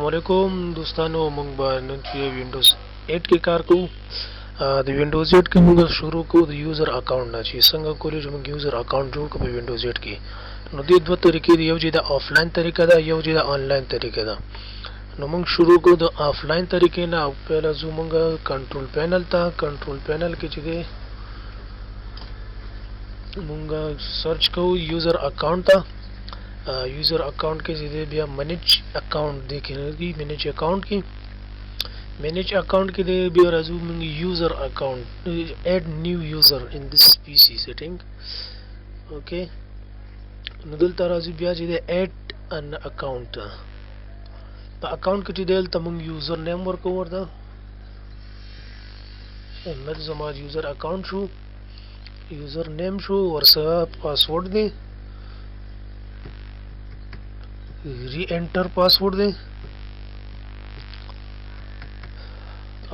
वालेकुम दोस्तों موږ به نن چې وینډوز 8 کې کار کوو د وینډوز 8 کې موږ شروع کوو د یوزر اکاونټ نه چې څنګه کولی شو موږ یوزر اکاونټ جوړ کړو په وینډوز 8 کې نو دې دوه طریقې دي یو چې د آفلاین طریقه ده یو چې د آنلاین طریقه ده نو موږ شروع کوو د آفلاین طریقې نه او پهلا زو موږ کنټرول پینل ته کنټرول پینل کې چې دی موږ سرچ کوو یوزر اکاونټ ته user account के सीधे भी आप मैनेज अकाउंट देखेंगे मैनेज अकाउंट की मैनेज अकाउंट के लिए भी Raju user account add new user in this PC setting okay नदल राजू भी आज ऐड एन अकाउंट अकाउंट के डिटेल तम यूज़र नेम वर्क ओवर था मैं समाज user account show user name show और पासवर्ड दे री एंटर पासवर्ड दें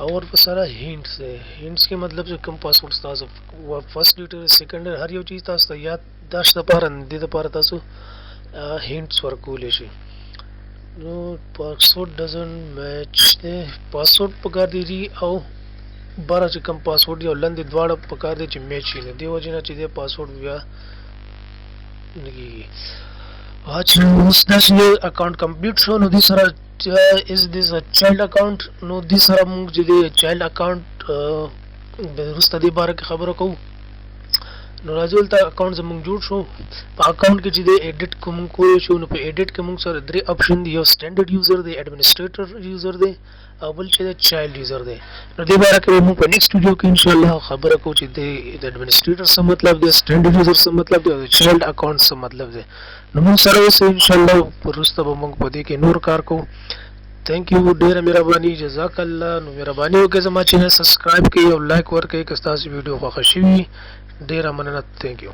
और सारा हिंट्स है हिंट्स के मतलब से कम पासवर्ड था फर्स्ट लीटर सेकंड हर यो चीज था याद दाश्त पारन दे पार था सो हिंट्स वर्क कोले से नो पासवर्ड डजंट मैच दे पासवर्ड पकार दी री आओ 12 से कम पासवर्ड या लंदे द्वारा पकार दे च मैच ने देव जिना च दे पासवर्ड या नगी आज this account complete so no this is this a child account no this mung jide child account rusta di bar ki khabar ko no razul ta account mung jud sho account ke jide edit ko mung ko sho no pe edit ke mung sir dre option di standard user de administrator user de awal che child user de no di bar ke mung pe next video ke inshallah khabar ko jide administrator se matlab de standard user se matlab de child account se matlab de नमन सर्वे से इंशाल्लाह रुस्ता बमंग पदे के नूर कार को thank you ढेर मेहरबानी जजाकल्ला नु मेहरबानी हो के जमा चैनल सब्सक्राइब के और लाइक वर के एक वीडियो खुशी ढेर मनत थैंक यू